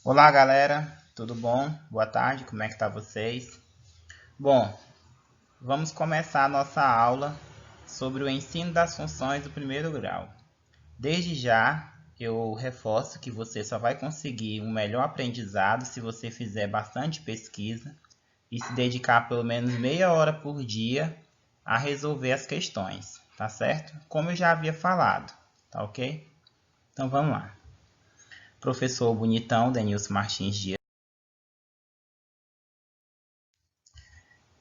Olá, galera, tudo bom? Boa tarde, como é que tá vocês? Bom, vamos começar a nossa aula sobre o ensino das funções do primeiro grau. Desde já, eu reforço que você só vai conseguir um melhor aprendizado se você fizer bastante pesquisa e se dedicar pelo menos meia hora por dia a resolver as questões, tá certo? Como eu já havia falado, tá ok? Então vamos lá. Professor bonitão, Denilson Martins Dias.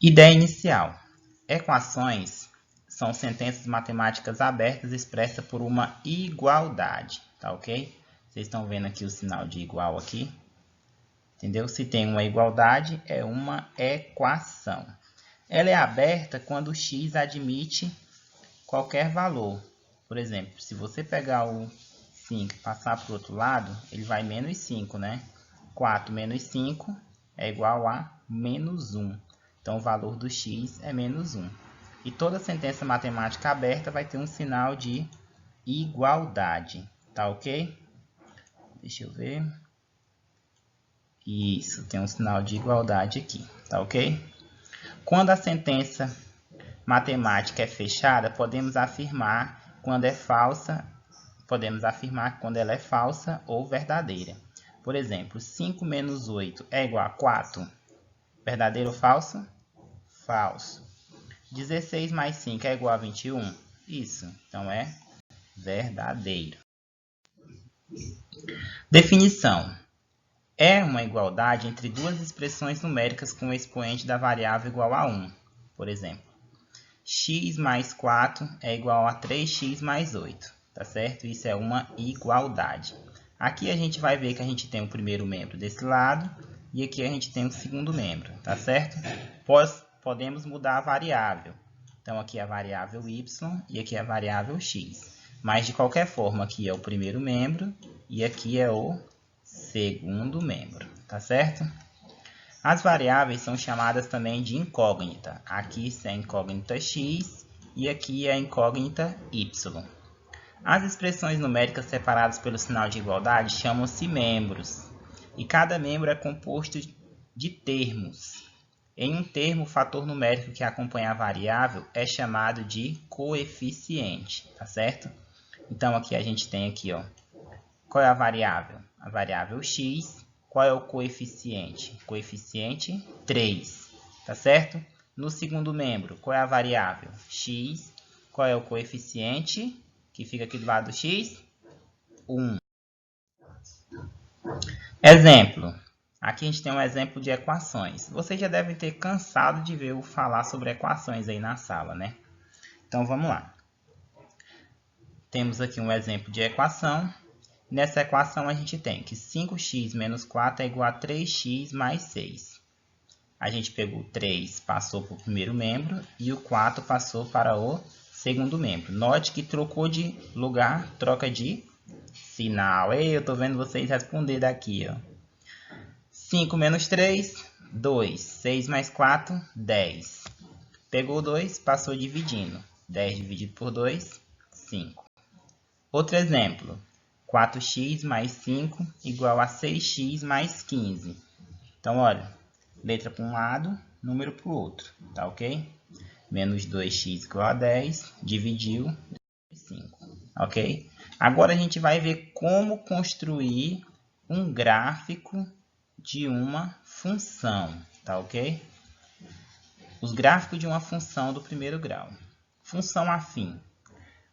Ideia inicial. Equações são sentenças matemáticas abertas expressas por uma igualdade, tá ok? Vocês estão vendo aqui o sinal de igual aqui, entendeu? Se tem uma igualdade, é uma equação. Ela é aberta quando x admite qualquer valor. Por exemplo, se você pegar o 5 e passar para o outro lado, ele vai menos 5, né? 4 menos 5 é igual a menos 1. Então, o valor do x é menos 1. E toda sentença matemática aberta vai ter um sinal de igualdade. Tá ok? Deixa eu ver. Isso, tem um sinal de igualdade aqui. Tá ok? Quando a sentença matemática é fechada, podemos afirmar quando ela é falsa ou verdadeira. Por exemplo, 5 menos 8 é igual a 4. Verdadeiro ou falso? Falso. 16 mais 5 é igual a 21? Isso, então é verdadeiro. Definição. É uma igualdade entre duas expressões numéricas com o expoente da variável igual a 1. Por exemplo, x mais 4 é igual a 3x mais 8. Tá certo? Isso é uma igualdade. Aqui a gente vai ver que a gente tem o primeiro membro desse lado e aqui a gente tem o segundo membro, tá certo? Podemos mudar a variável. Então aqui é a variável y e aqui é a variável x. Mas de qualquer forma, aqui é o primeiro membro e aqui é o segundo membro, tá certo? As variáveis são chamadas também de incógnita. Aqui é a incógnita x e aqui é a incógnita y. As expressões numéricas separadas pelo sinal de igualdade chamam-se membros. E cada membro é composto de termos. Em um termo, o fator numérico que acompanha a variável é chamado de coeficiente, tá certo? Então aqui a gente tem aqui, ó, qual é a variável? A variável x. Qual é o coeficiente? Coeficiente 3, tá certo? No segundo membro, qual é a variável? X. Qual é o coeficiente que fica aqui do lado do x? 1. Exemplo. Aqui a gente tem um exemplo de equações. Vocês já devem ter cansado de ver eu falar sobre equações aí na sala, né? Então vamos lá. Temos aqui um exemplo de equação. Nessa equação a gente tem que 5x menos 4 é igual a 3x mais 6. A gente pegou o 3, passou para o primeiro membro e o 4 passou para o segundo membro. Note que trocou de lugar, troca de sinal. Ei, eu estou vendo vocês responder daqui, ó. 5 menos 3, 2. 6 mais 4, 10. Pegou 2, passou dividindo. 10 dividido por 2, 5. Outro exemplo. 4x mais 5 igual a 6x mais 15. Então, olha, letra para um lado, número para o outro, tá ok? Menos 2x igual a 10, dividiu 5, ok? Agora a gente vai ver como construir um gráfico de uma função, tá ok? Os gráficos de uma função do primeiro grau. Função afim.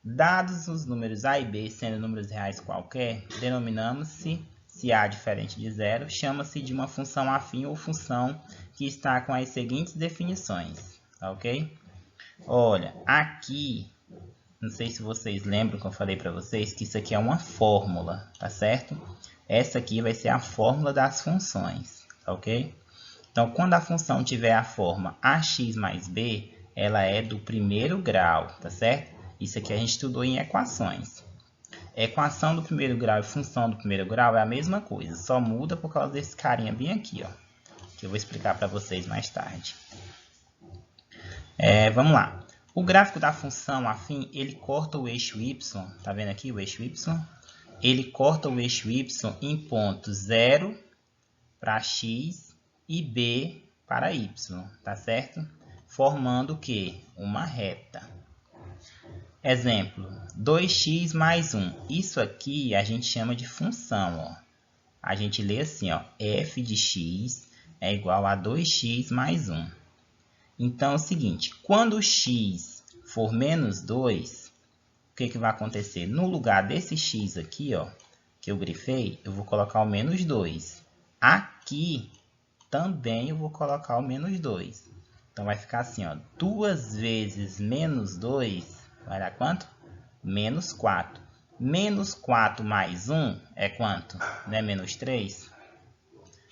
Dados os números a e b sendo números reais qualquer, denominamos-se, se a diferente de zero, chama-se de uma função afim ou função que está com as seguintes definições, tá ok? Olha, aqui, não sei se vocês lembram que eu falei para vocês que isso aqui é uma fórmula, tá certo? Essa aqui vai ser a fórmula das funções, tá ok? Então, quando a função tiver a forma ax mais b, ela é do primeiro grau, tá certo? Isso aqui a gente estudou em equações. Equação do primeiro grau e função do primeiro grau é a mesma coisa, só muda por causa desse carinha bem aqui, ó, que eu vou explicar para vocês mais tarde. Vamos lá. O gráfico da função afim, ele corta o eixo y, tá vendo aqui o eixo y? Ele corta o eixo y em pontos 0 para x e b para y, tá certo? Formando o quê? Uma reta. Exemplo, 2x mais 1. Isso aqui a gente chama de função, ó. A gente lê assim, ó, f de x é igual a 2x mais 1. Então é o seguinte, quando x for menos 2, o que vai acontecer? No lugar desse x aqui, ó, que eu grifei, eu vou colocar o menos 2. Aqui também eu vou colocar o menos 2. Então vai ficar assim, ó, 2 vezes menos 2 vai dar quanto? Menos 4. Menos 4 mais 1 é quanto? Não é menos 3?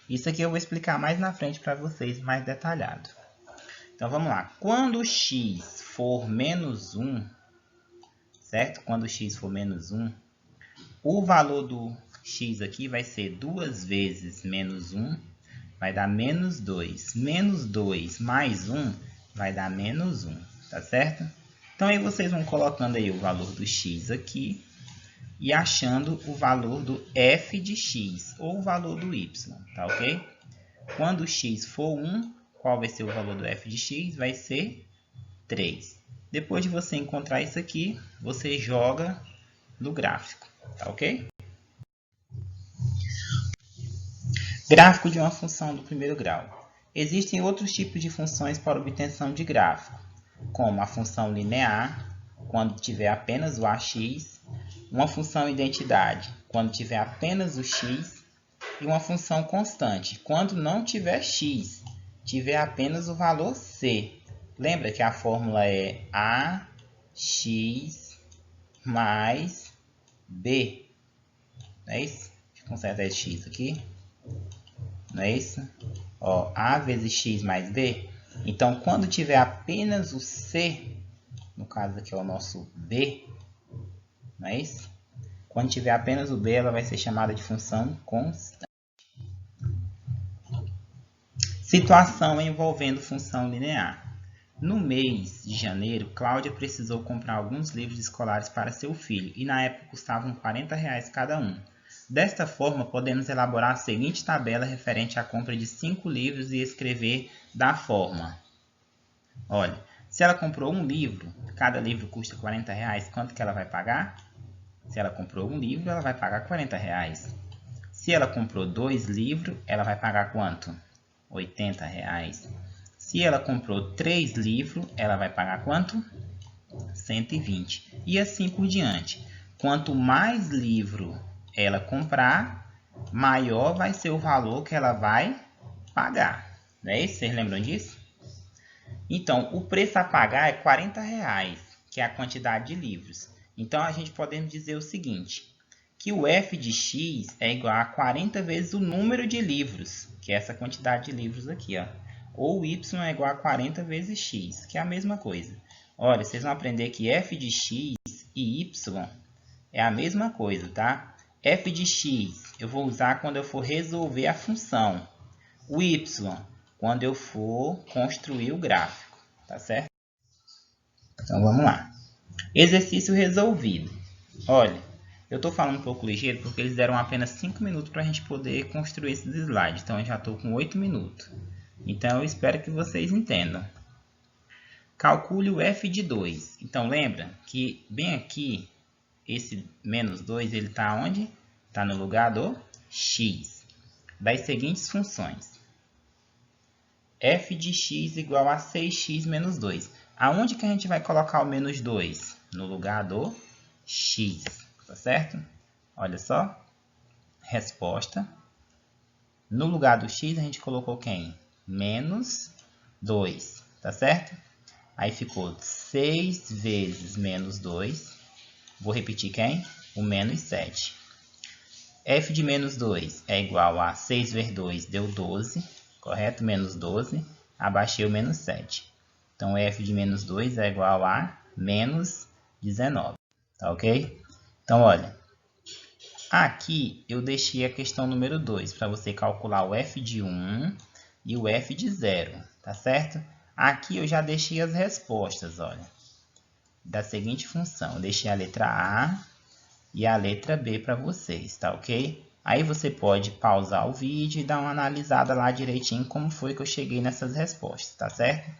Isso aqui eu vou explicar mais na frente para vocês, mais detalhado. Então vamos lá. Quando x for menos 1, certo? Quando x for menos 1, o valor do x aqui vai ser 2 vezes menos 1, vai dar menos 2. Menos 2 mais 1 vai dar menos 1, tá certo? Então aí vocês vão colocando aí o valor do x aqui e achando o valor do f de x ou o valor do y, tá ok? Quando x for 1, qual vai ser o valor do f de x? Vai ser 3. Depois de você encontrar isso aqui, você joga no gráfico, tá ok? Gráfico de uma função do primeiro grau. Existem outros tipos de funções para obtenção de gráfico, como a função linear, quando tiver apenas o ax, uma função identidade, quando tiver apenas o x, e uma função constante, quando não tiver x, tiver apenas o valor c. Lembra que a fórmula é ax mais b. Não é isso? Deixa eu consertar esse x aqui. Não é isso? Ó, a vezes x mais b. Então, quando tiver apenas o c, no caso aqui é o nosso b, não é isso? Quando tiver apenas o b, ela vai ser chamada de função constante. Situação envolvendo função linear. No mês de janeiro, Cláudia precisou comprar alguns livros escolares para seu filho e na época custavam R$40 cada um. Desta forma, podemos elaborar a seguinte tabela referente à compra de 5 livros e escrever da forma. Olha, se ela comprou um livro, cada livro custa R$40, quanto que ela vai pagar? Se ela comprou um livro, ela vai pagar R$40. Se ela comprou 2 livros, ela vai pagar quanto? R$80. Se ela comprou 3 livros, ela vai pagar quanto? 120. E assim por diante. Quanto mais livro ela comprar, maior vai ser o valor que ela vai pagar. Não é isso? Vocês lembram disso? Então, o preço a pagar é R$40, que é a quantidade de livros. Então, a gente podemos dizer o seguinte, que o f de x é igual a 40 vezes o número de livros, que é essa quantidade de livros aqui, ó. Ou y é igual a 40 vezes x, que é a mesma coisa. Olha, vocês vão aprender que f de x e y é a mesma coisa, tá? F de x eu vou usar quando eu for resolver a função. O y, quando eu for construir o gráfico, tá certo? Então, vamos lá. Exercício resolvido. Olha, eu estou falando um pouco ligeiro porque eles deram apenas 5 minutos para a gente poder construir esses slides. Então, eu já estou com 8 minutos. Então, eu espero que vocês entendam. Calcule o f de 2. Então, lembra que bem aqui, esse menos 2, ele está onde? Está no lugar do x. Das seguintes funções. F de x igual a 6x menos 2. Aonde que a gente vai colocar o menos 2? No lugar do x, tá certo? Olha só. Resposta. No lugar do x, a gente colocou quem? Menos 2, tá certo? Aí ficou 6 vezes menos 2. Vou repetir quem? O menos 7. F de menos 2 é igual a 6 vezes 2, deu 12. Correto? Menos 12. Abaixei o menos 7. Então, f de menos 2 é igual a menos 19. Tá ok? Então, olha. Aqui eu deixei a questão número 2 para você calcular o f de 1 e o f de 0. Tá certo? Aqui eu já deixei as respostas, olha. Da seguinte função. Eu deixei a letra A e a letra B para vocês, tá ok? Aí você pode pausar o vídeo e dar uma analisada lá direitinho como foi que eu cheguei nessas respostas, tá certo?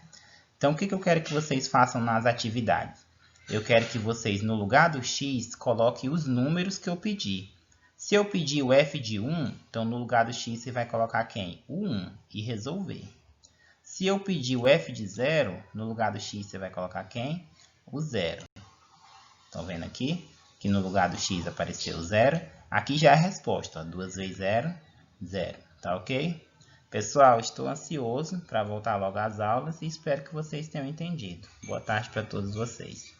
Então, o que eu quero que vocês façam nas atividades? Eu quero que vocês, no lugar do x, coloquem os números que eu pedi. Se eu pedir o f de 1, então no lugar do x você vai colocar quem? O 1 e resolver. Se eu pedir o f de 0, no lugar do x você vai colocar quem? O 0. Estão vendo aqui? Que no lugar do x apareceu 0. Aqui já é a resposta, ó, 2 vezes 0, 0. Tá ok? Pessoal, estou ansioso para voltar logo às aulas e espero que vocês tenham entendido. Boa tarde para todos vocês.